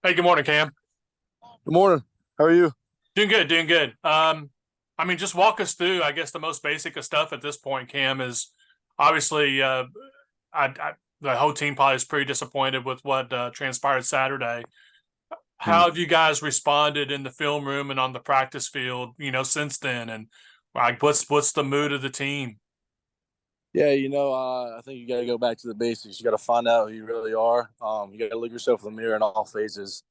Hey, good morning, Cam. Good morning. How are you? Doing good, doing good. Just walk us through. I guess the most basic of stuff at this point, Cam, is obviously the whole team probably is pretty disappointed with what transpired Saturday. Hmm. How have you guys responded in the film room and on the practice field? Since then, and like, what's the mood of the team? Yeah, I think you got to go back to the basics. You got to find out who you really are. You got to look yourself in the mirror in all phases.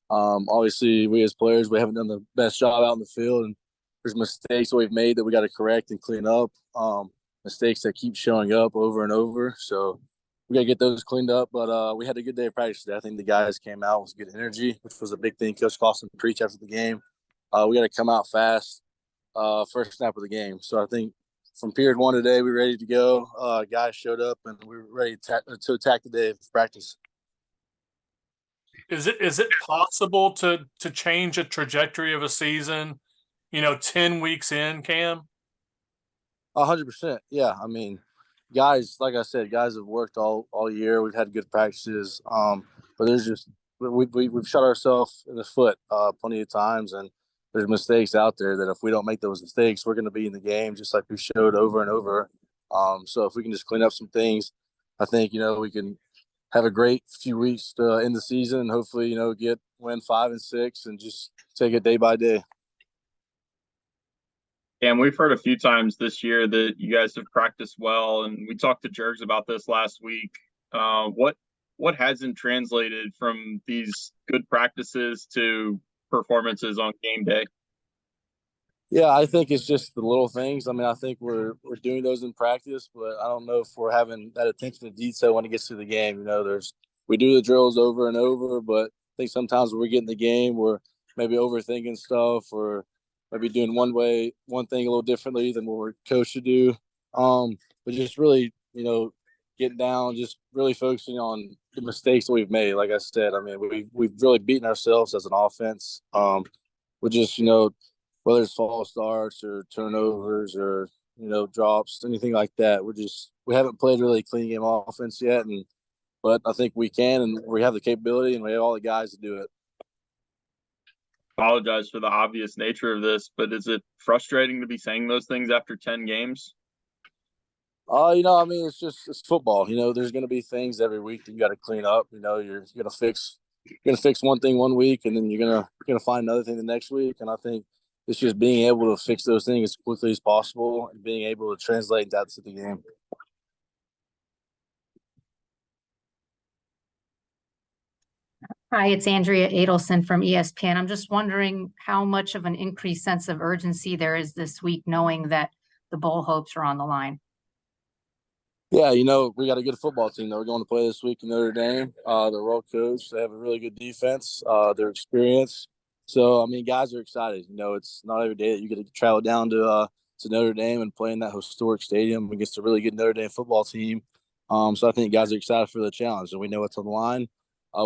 Obviously, we as players, we haven't done the best job out in the field, and there's mistakes that we've made that we got to correct and clean up. Mistakes that keep showing up over and over. So we got to get those cleaned up. But we had a good day of practice today. I think the guys came out with good energy, which was a big thing. Coach Clausen preached after the game. We got to come out fast first snap of the game. So I think from period one today, we were ready to go. Guys showed up, and we were ready to attack the day of practice. Is it possible to change a trajectory of a season? 10 weeks in, Cam. 100%. Yeah, I mean, guys, like I said, guys have worked all year. We've had good practices, but there's just we've shot ourselves in the foot plenty of times, and there's mistakes out there that if we don't make those mistakes, we're going to be in the game just like we showed over and over. So if we can just clean up some things, I think we can have a great few weeks in the season, and hopefully get win 5 and 6, and just take it day by day. And we've heard a few times this year that you guys have practiced well, and we talked to Jergs about this last week. What hasn't translated from these good practices to performances on game day? Yeah, I think it's just the little things. I mean, I think we're doing those in practice, but I don't know if we're having that attention to detail when it gets to the game. There's we do the drills over and over, but I think sometimes when we get in the game, we're maybe overthinking stuff, or maybe doing one thing a little differently than what we're coached to do. But just really, getting down, just really focusing on the mistakes that we've made. Like I said, I mean, we've really beaten ourselves as an offense. We're just whether it's false starts or turnovers or drops, anything like that. We haven't played really clean game offense yet, and but I think we can, and we have the capability, and we have all the guys to do it. Apologize for the obvious nature of this, but is it frustrating to be saying those things after 10 games? I mean, it's football. There's going to be things every week that you got to clean up. You're gonna fix one thing one week, and then you're gonna find another thing the next week. And I think it's just being able to fix those things as quickly as possible and being able to translate that to the game. Hi, it's Andrea Adelson from ESPN. I'm just wondering how much of an increased sense of urgency there is this week, knowing that the bowl hopes are on the line. Yeah, we got a good football team that we're going to play this week in Notre Dame. They're well coached. They have a really good defense. They're experienced. So, I mean, guys are excited. It's not every day that you get to travel down to Notre Dame and play in that historic stadium against a really good Notre Dame football team. So I think guys are excited for the challenge, and we know what's on the line.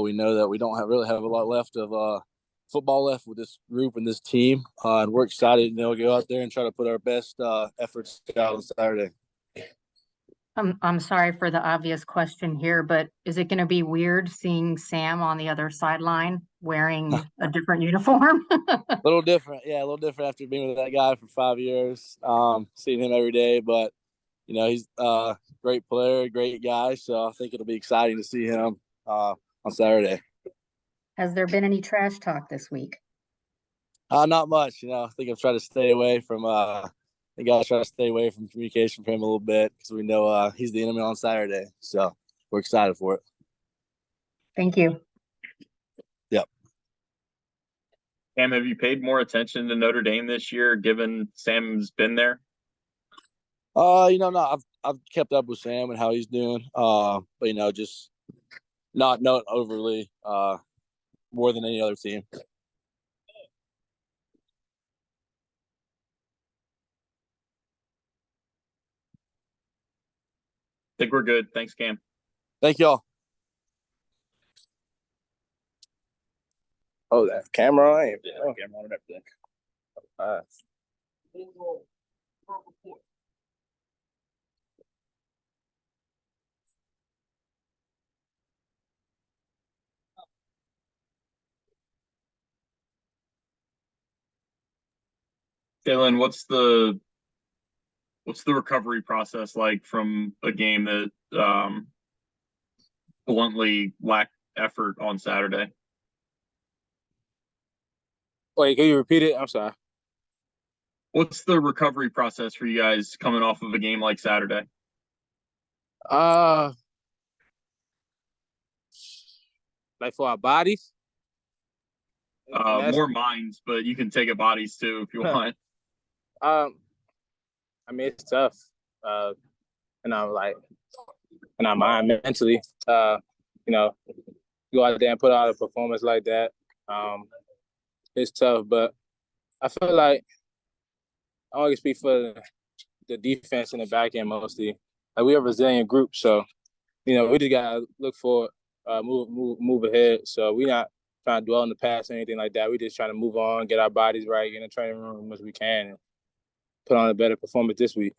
We know that we don't really have a lot left of football left with this group and this team, and we're excited. Go out there and try to put our best efforts out on Saturday. I'm sorry for the obvious question here, but is it going to be weird seeing Sam on the other sideline wearing a different uniform? A little different, yeah, a little different after being with that guy for 5 years, seeing him every day. But he's a great player, great guy. So I think it'll be exciting to see him on Saturday. Has there been any trash talk this week? Not much. I think I've tried to stay away from. I think I'll try to stay away from communication for him a little bit because we know he's the enemy on Saturday. So we're excited for it. Thank you. Yep. Cam, have you paid more attention to Notre Dame this year, given Sam's been there? No, I've kept up with Sam and how he's doing. But just not overly more than any other team. Think we're good. Thanks, Cam. Thank y'all. Oh, that camera on? Yeah, camera on and everything. Chelen, what's the recovery process like from a game that bluntly lacked effort on Saturday? Wait, can you repeat it? I'm sorry. What's the recovery process for you guys coming off of a game like Saturday? Uh, like for our bodies. And that's More minds, but you can take it bodies too if you want. I mean it's tough. And I'm like, and I'm mind mentally. You know, go out there and put out a performance like that. It's tough, but I feel like I only speak for the defense and the back end mostly. Like we're a resilient group, so we just gotta look forward, move ahead. So we're not trying to dwell in the past or anything like that. We just trying to move on, get our bodies right, get in the training room as we can, and put on a better performance this week.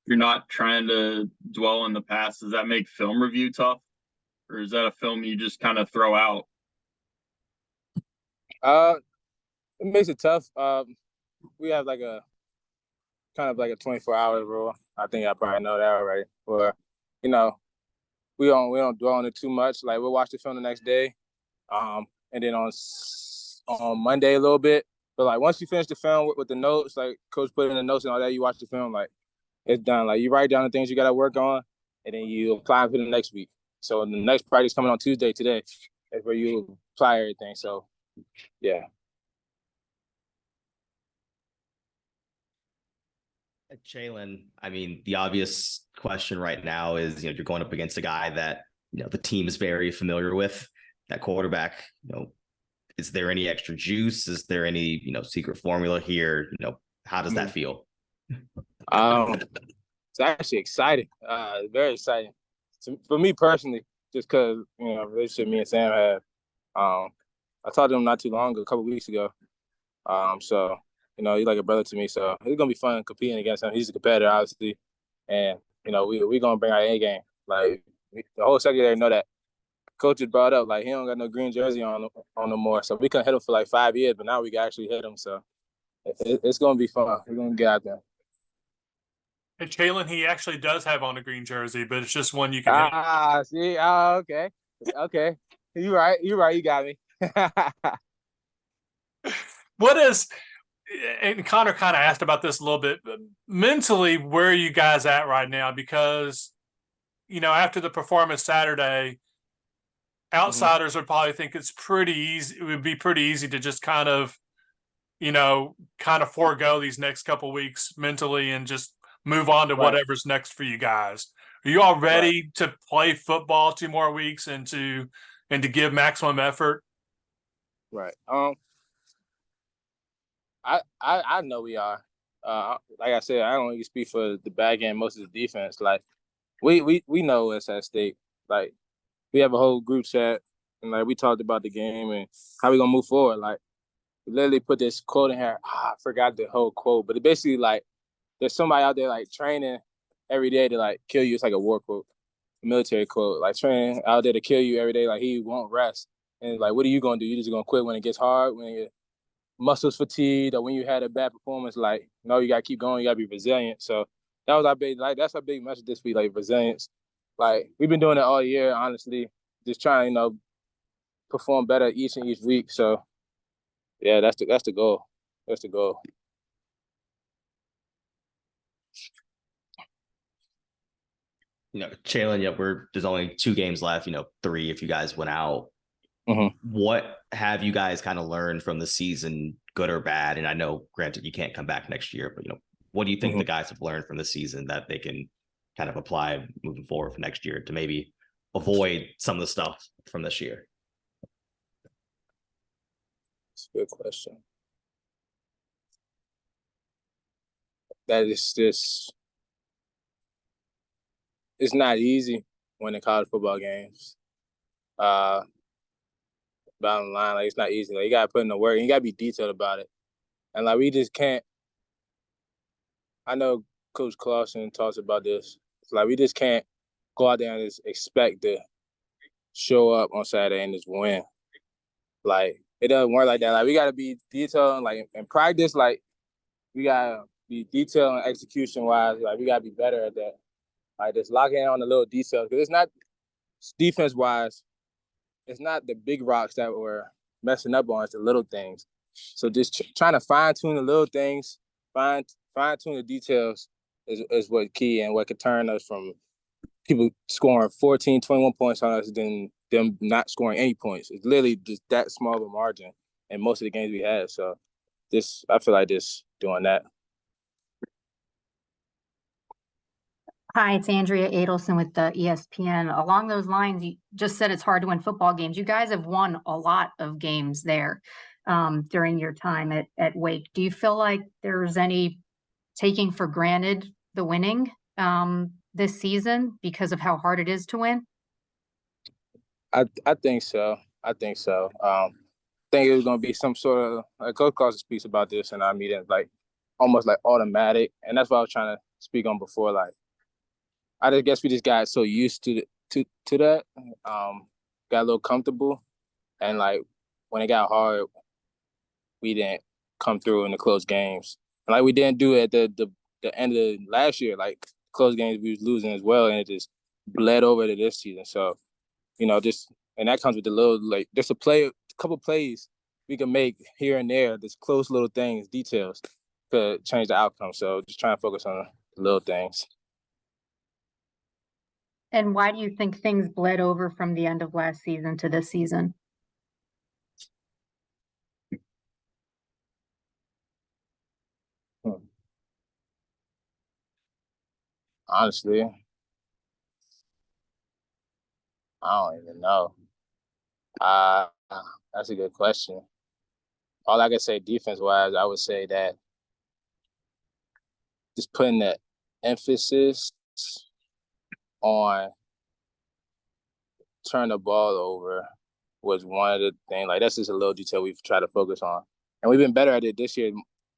You're not trying to dwell in the past. Does that make film review tough, or is that a film you just kind of throw out? It makes it tough. We have like a kind of like a 24-hour rule. I think I probably know that already. Where, we don't dwell on it too much. Like we'll watch the film the next day, and then on Monday a little bit. But like once you finish the film with the notes, like coach put in the notes and all that, you watch the film, like it's done. Like you write down the things you got to work on, and then you apply them for the next week. So the next practice coming on Tuesday today is where you apply everything. So yeah. Chalen, I mean, the obvious question right now is, you're going up against a guy that, the team is very familiar with, that quarterback. Is there any extra juice? Is there any, secret formula here? How does that feel? It's actually exciting. Very exciting. For me personally, just because, relationship me and Sam have. I talked to him not too long ago, a couple weeks ago. So he's like a brother to me. So it's gonna be fun competing against him. He's a competitor, obviously, and we're gonna bring our A game. Like the whole secondary know that. Coach just brought up like he don't got no green jersey on no more. So we couldn't hit him for like 5 years, but now we can actually hit him. So it's gonna be fun. We're gonna get out there. Hey, Chalen, he actually does have on a green jersey, but it's just one you can hit. See, okay. You right. You got me. What is, and Connor kind of asked about this a little bit, but mentally, where are you guys at right now? Because, after the performance Saturday, outsiders would probably think it's pretty easy. It would be pretty easy to just kind of forego these next couple weeks mentally and just move on to whatever's next for you guys. Are you all ready to play football 2 more weeks and to give maximum effort? Right. I know we are. Like I said, I don't even speak for the back end, most of the defense. Like we know what's at stake. Like we have a whole group chat and like we talked about the game and how we gonna move forward. Like we literally put this quote in here. I forgot the whole quote, but it basically like there's somebody out there like training every day to like kill you. It's like a war quote, a military quote. Like training out there to kill you every day. Like he won't rest. And like, what are you gonna do? You just gonna quit when it gets hard, when your muscles fatigued, or when you had a bad performance? Like, no, you gotta keep going. You gotta be resilient. So that was our big, like that's our big message this week, like resilience. Like we've been doing it all year, honestly, just trying, perform better each and each week. So yeah, that's the goal. That's the goal. Chalen, there's only 2 games left, 3 if you guys went out. Mm-hmm. What have you guys kind of learned from the season, good or bad? And I know, granted, you can't come back next year, but what do you think the guys have learned from the season that they can kind of apply moving forward for next year to maybe avoid some of the stuff from this year? That's a good question. That is just, it's not easy winning college football games. Bottom line, like it's not easy. Like you gotta put in the work and you gotta be detailed about it. And like we just can't. I know Coach Clausen talks about this. It's like we just can't go out there and just expect to show up on Saturday and just win. Like it doesn't work like that. Like we gotta be detailed, like in practice, like we gotta be detailed and execution wise. Like we gotta be better at that. Like just locking in on the little details because it's not defense wise. It's not the big rocks that we're messing up on. It's the little things. So just trying to fine tune the little things, fine tune the details is what key and what could turn us from people scoring 14, 21 points on us than them not scoring any points. It's literally just that small of a margin in most of the games we had. So I feel like just doing that. Hi, it's Andrea Adelson with the ESPN. Along those lines, you just said it's hard to win football games. You guys have won a lot of games there during your time at Wake. Do you feel like there's any taking for granted the winning this season because of how hard it is to win? I think so. I think it was going to be some sort of like Coach Carson speaks about this in our meetings, like almost like automatic, and that's what I was trying to speak on before. Like I just guess we just got so used to that, got a little comfortable, and like when it got hard, we didn't come through in the close games, and like we didn't do it at the end of last year. Like close games we was losing as well, and it just bled over to this season. So just and that comes with the little like just a couple plays we can make here and there. This close little things, details could change the outcome. So just trying to focus on the little things. And why do you think things bled over from the end of last season to this season? Honestly, I don't even know. Uh, that's a good question. All I can say defense-wise, I would say that just putting the emphasis on turn the ball over was one of the things. Like that's just a little detail we've tried to focus on, and we've been better at it this year,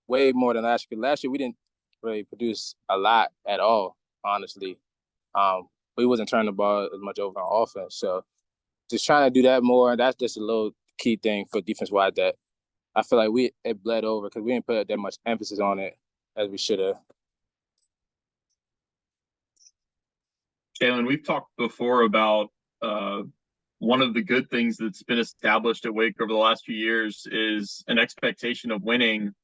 way more than last year. Last year we didn't really produce a lot at all, honestly. We wasn't turning the ball as much over on offense, so just trying to do that more. That's just a little key thing for defense-wise that I feel like it bled over because we didn't put that much emphasis on it as we should have. Chelen, we've talked before about one of the good things that's been established at Wake over the last few years is an expectation of winning.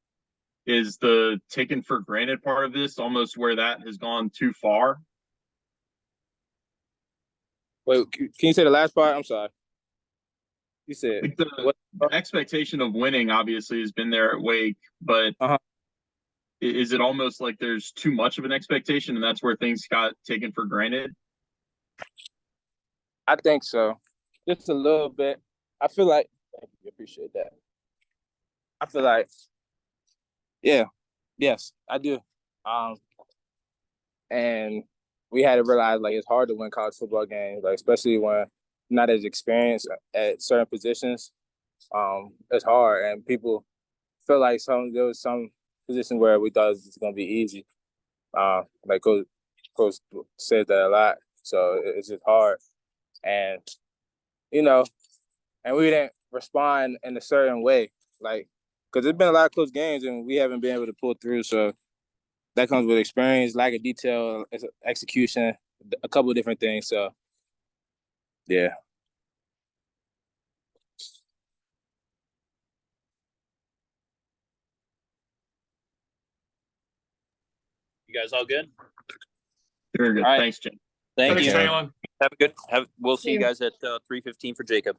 Is the taken for granted part of this almost where that has gone too far? Wait, can you say the last part? I'm sorry. You said Like the expectation of winning obviously has been there at Wake, but is it almost like there's too much of an expectation and that's where things got taken for granted? I think so. Just a little bit. I feel like, thank you, appreciate that. I feel like, yes, I do. And we had to realize like it's hard to win college football games, like especially when not as experienced at certain positions. It's hard, and people feel like there was some position where we thought it was going to be easy. Like Coach said that a lot, so it's just hard, and and we didn't respond in a certain way, like because there's been a lot of close games and we haven't been able to pull through. So that comes with experience, lack of detail, execution, a couple of different things. So, yeah. You guys all good? Very good. All right. Thanks, Jim. Thank Thanks, you. Chelen. We'll see you guys at 3:15 for Jacob.